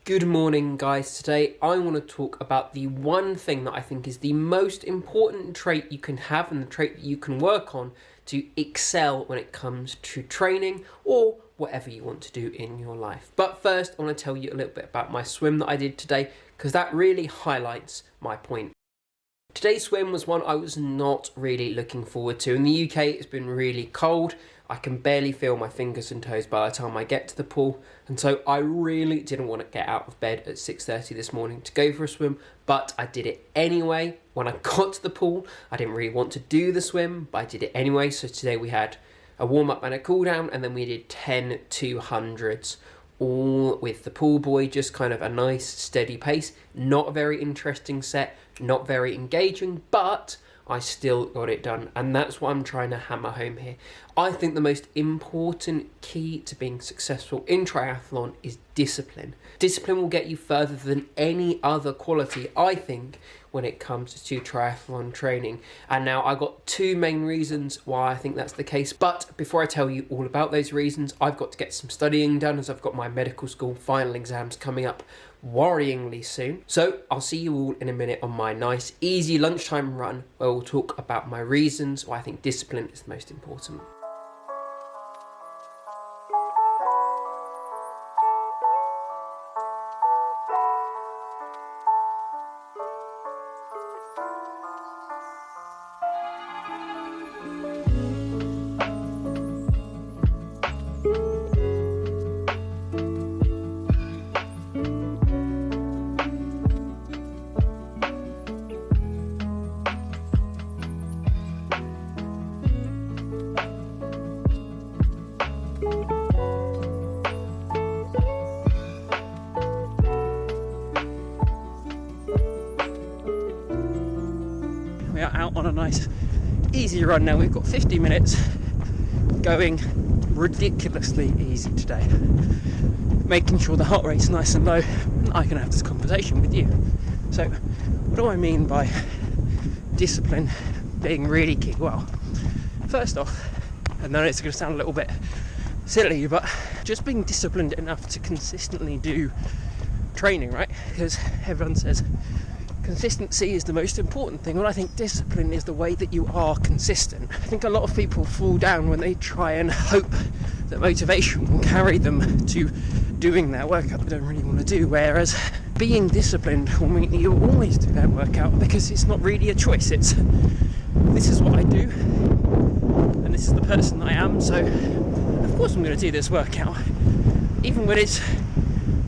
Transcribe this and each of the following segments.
Good morning, guys. Today I want to talk about the one thing that I think is the most important trait you can have and the trait that you can work on to excel when it comes to training or whatever you want to do in your life. But first, I want to tell you a little bit about my swim that I did today because that really highlights my point. Today's swim was one I was not really looking forward to. In the UK, it's been really cold. I can barely feel my fingers and toes by the time I get to the pool. And so I really didn't want to get out of bed at 6:30 this morning to go for a swim, but I did it anyway. When I got to the pool, I didn't really want to do the swim, but I did it anyway. So today we had a warm-up and a cool-down, and then we did 10 200s, all with the pool boy, just kind of a nice steady pace. Not a very interesting set, not very engaging, but I still got it done, and that's what I'm trying to hammer home here. I think the most important key to being successful in triathlon is discipline. Discipline will get you further than any other quality, I think, when it comes to triathlon training. And now I've got two main reasons why I think that's the case. But before I tell you all about those reasons, I've got to get some studying done as I've got my medical school final exams coming up worryingly soon. So I'll see you all in a minute on my nice, easy lunchtime run where we'll talk about my reasons why I think discipline is the most important. We are out on a nice easy run now. We've got 50 minutes going ridiculously easy today, making sure the heart rate's nice and low and I can have this conversation with you. So what do I mean by discipline being really key? Well, first off, I know it's going to sound a little bit silly, but just being disciplined enough to consistently do training, right? Because everyone says consistency is the most important thing. Well, I think discipline is the way that you are consistent. I think a lot of people fall down when they try and hope that motivation will carry them to doing that workout they don't really want to do, whereas being disciplined will mean that you'll always do that workout because it's not really a choice. It's, this is what I do and this is the person I am, so of course I'm going to do this workout even when it's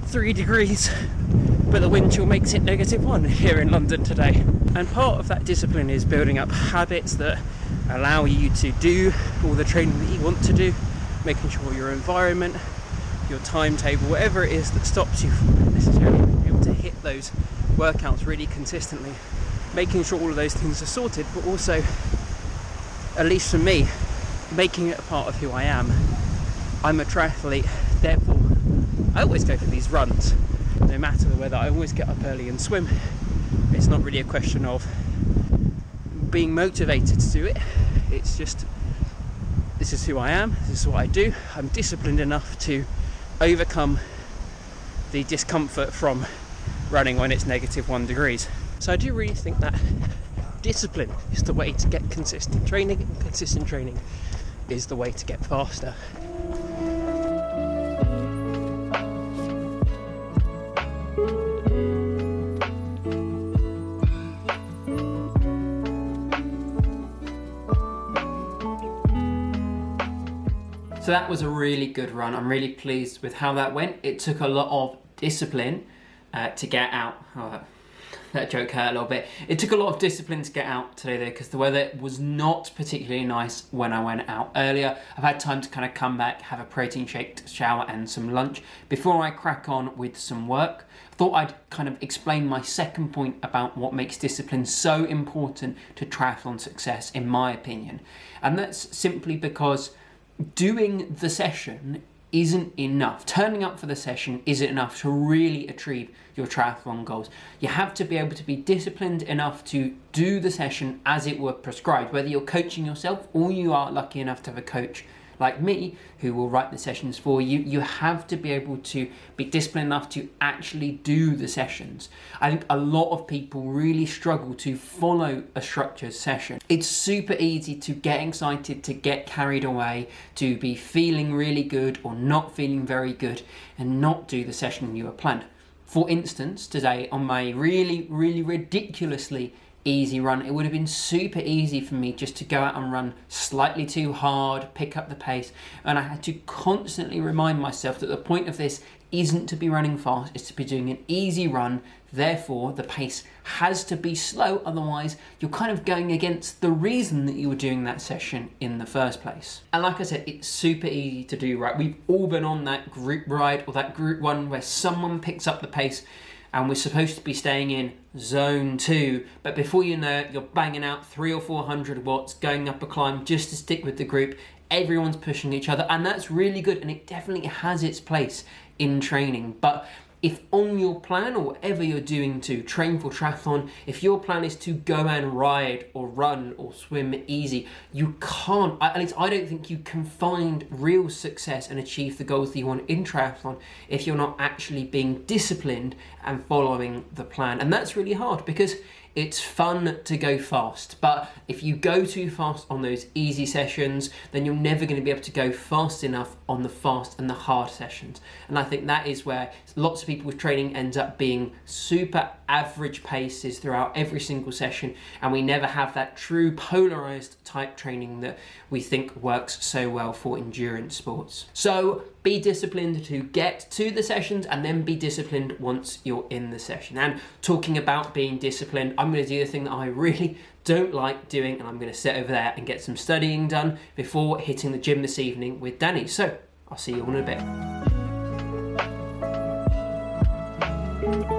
3 degrees but the wind chill makes it -1 here in London today. And part of that discipline is building up habits that allow you to do all the training that you want to do, making sure your environment, your timetable, whatever it is that stops you from necessarily being able to hit those workouts really consistently, making sure all of those things are sorted, but also, at least for me, making it a part of who I am. I'm a triathlete, therefore I always go for these runs. No matter the weather, I always get up early and swim. It's not really a question of being motivated to do it. It's just, this is who I am, this is what I do. I'm disciplined enough to overcome the discomfort from running when it's -1 degrees. So I do really think that discipline is the way to get consistent training, and consistent training is the way to get faster. So that was a really good run. I'm really pleased with how that went. It took a lot of discipline to get out. Oh, that joke hurt a little bit. It took a lot of discipline to get out today though, because the weather was not particularly nice when I went out earlier. I've had time to kind of come back, have a protein shake, shower and some lunch before I crack on with some work. Thought I'd kind of explain my second point about what makes discipline so important to triathlon success, in my opinion. And that's simply because doing the session isn't enough. Turning up for the session isn't enough to really achieve your triathlon goals. You have to be able to be disciplined enough to do the session as it were prescribed, whether you're coaching yourself or you are lucky enough to have a coach like me, who will write the sessions for you. You have to be able to be disciplined enough to actually do the sessions. I think a lot of people really struggle to follow a structured session. It's super easy to get excited, to get carried away, to be feeling really good or not feeling very good and not do the session you have planned. For instance, today on my really ridiculously easy run, it would have been super easy for me just to go out and run slightly too hard, pick up the pace, and I had to constantly remind myself that the point of this isn't to be running fast, it's to be doing an easy run. Therefore, the pace has to be slow, otherwise you're kind of going against the reason that you were doing that session in the first place. And like I said, it's super easy to do, right? We've all been on that group ride or that group one where someone picks up the pace and we're supposed to be staying in zone 2, but before you know it, you're banging out 300 or 400 watts, going up a climb just to stick with the group. Everyone's pushing each other, and that's really good, and it definitely has its place in training. But if on your plan, or whatever you're doing to train for triathlon, if your plan is to go and ride or run or swim easy, you can't, at least I don't think you can find real success and achieve the goals that you want in triathlon if you're not actually being disciplined and following the plan. And that's really hard because it's fun to go fast, but if you go too fast on those easy sessions, then you're never going to be able to go fast enough on the fast and the hard sessions. And I think that is where lots of people with training ends up being super average paces throughout every single session, and we never have that true polarized type training that we think works so well for endurance sports. So be disciplined to get to the sessions and then be disciplined once you're in the session. And talking about being disciplined, I'm going to do the thing that I really don't like doing, and I'm going to sit over there and get some studying done before hitting the gym this evening with Danny. So I'll see you all in a bit.